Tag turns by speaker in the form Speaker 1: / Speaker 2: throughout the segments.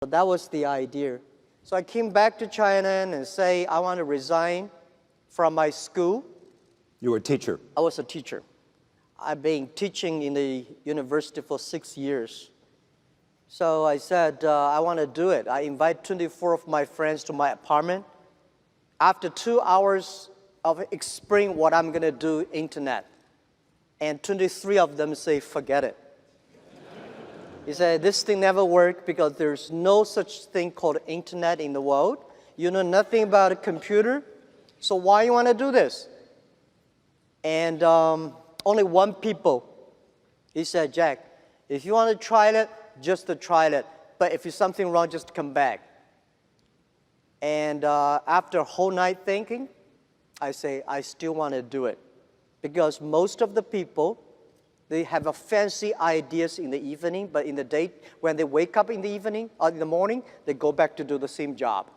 Speaker 1: That was the idea. So I came back to China and say, I want to resign from my school.
Speaker 2: You were a teacher?
Speaker 1: I was a teacher. I've been teaching in the university for 6 years. So I said, I want to do it. I invite 24 of my friends to my apartment. After 2 hours of explaining what I'm going to do, internet, and 23 of them say, forget it. He said, this thing never worked because there's no such thing called internet in the world. You know nothing about a computer, so why you want to do this? And only one people, he said, Jack, if you want to try it, just to try it. But if there's something wrong, just come back. And after a whole night thinking, I say, I still want to do it. Because most of the people, they have a fancy ideas in the evening, but in the day, when they wake up in the evening or in the morning, they go back to do the same job.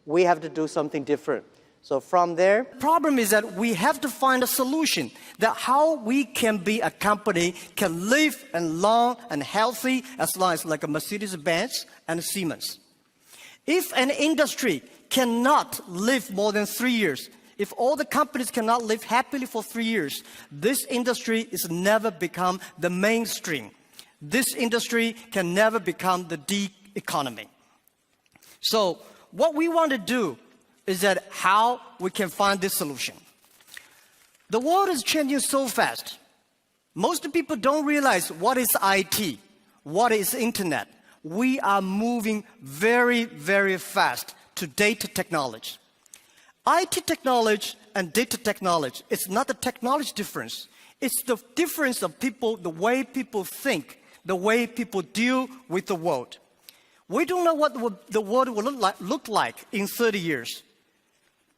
Speaker 1: We have to do something different. So from there, problem is that we have to find a solution that how we can be a company can live and long and healthy as long as like a Mercedes-Benz and a Siemens. If an industry cannot live more than 3 years, if all the companies cannot live happily for 3 years, this industry is never become the mainstream. This industry can never become the D economy. So what we want to do is that how we can find this solution. The world is changing so fast. Most people don't realize what is IT, what is internet. We are moving very, very fast to data technology. IT technology and data technology, it's not the technology difference. It's the difference of people, the way people think, the way people deal with the world. We don't know what the world will look like in 30 years.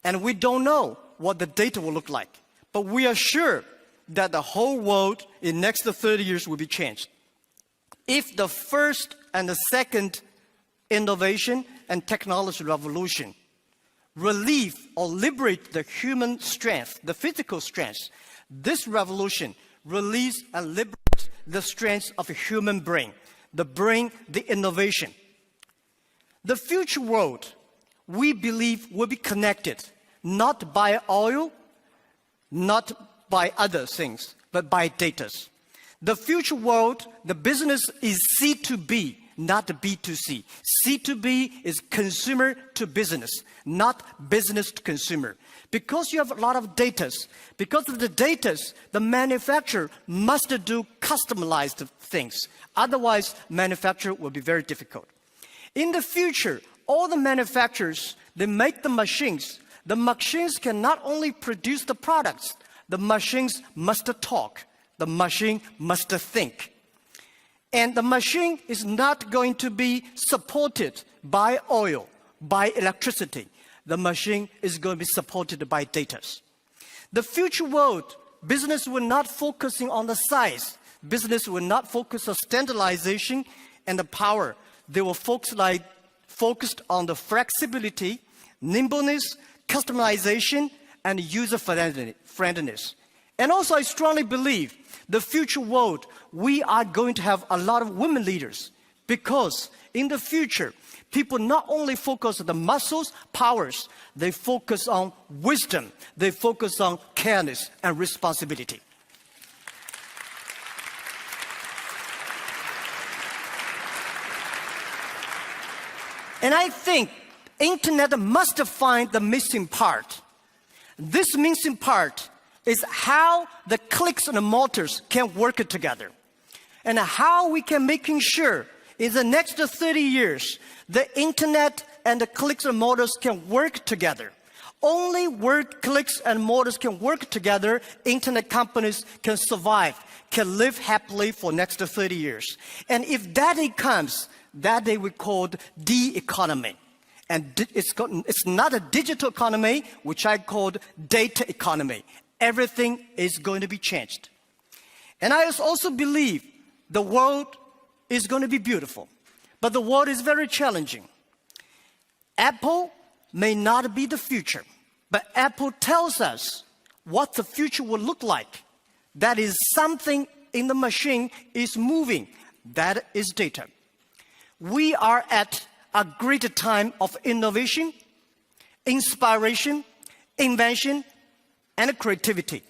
Speaker 1: And we don't know what the data will look like. But we are sure that the whole world in the next 30 years will be changed. If the first and the second innovation and technology revolution relieve or liberate the human strength, the physical strength, this revolution release and liberate the strength of a human brain, the innovation. The future world, we believe, will be connected, not by oil, not by other things, but by data. The future world, the business is C2B, not B2C. C2B is consumer to business, not business to consumer. Because you have a lot of data, because of the data, the manufacturer must do customized things. Otherwise, manufacture will be very difficult. In the future, all the manufacturers, they make the machines. The machines can not only produce the products, the machines must talk. The machine must think. And the machine is not going to be supported by oil, by electricity. The machine is going to be supported by data. The future world, business will not focusing on the size. Business will not focus on standardization and the power. They will focused on the flexibility, nimbleness, customization, and user friendliness. And also, I strongly believe the future world, we are going to have a lot of women leaders because in the future, people not only focus on the muscles, powers, they focus on wisdom, they focus on careness and responsibility. And I think internet must find the missing part. This missing part is how the clicks and the motors can work together. And how we can making sure in the next 30 years, the internet and the clicks and motors can work together. Only where clicks and motors can work together, internet companies can survive, can live happily for next 30 years. And if that day comes, that day we call the economy. And it's not a digital economy, which I called data economy. Everything is going to be changed. And I also believe the world is going to be beautiful, but the world is very challenging. Apple may not be the future, but Apple tells us what the future will look like. That is something in the machine is moving. That is data.
Speaker 2: We are at a great time of innovation, inspiration, invention, and creativity.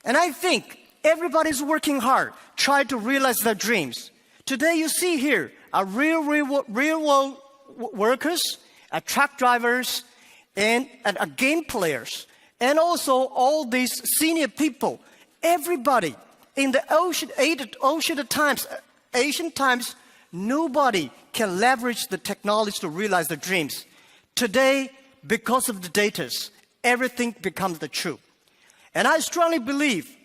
Speaker 2: And I think everybody's working hard, trying to realize their dreams. Today you see here are real world workers, truck drivers, and game players, and also all these senior people. Everybody in the ancient times, nobody can leverage the technology to realize their dreams. Today, because of the data, everything becomes the truth. And I strongly believe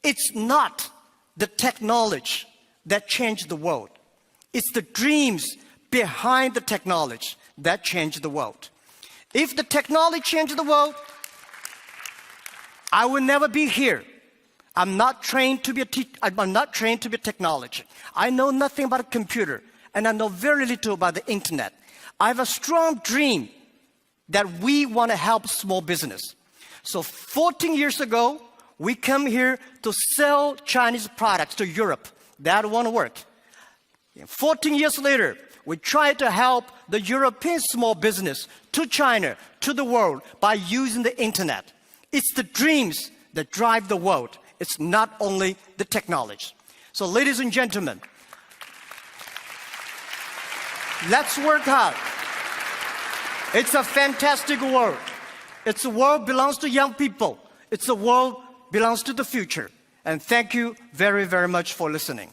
Speaker 2: it's not the technology that changed the world. It's the dreams behind the technology that changed the world. If the technology changed the world, I will never be here. I'm not trained to be a technology. I know nothing about a computer, and I know very little about the internet. I have a strong dream that we want to help small business. So 14 years ago, we come here to sell Chinese products to Europe. That won't work. 14 years later, we try to help the European small business to China, to the world, by using the internet. It's the dreams that drive the world. It's not only the technology. So ladies and gentlemen, let's work hard. It's a fantastic world. It's a world belongs to young people. It's a world belongs to the future. And thank you very, very much for listening.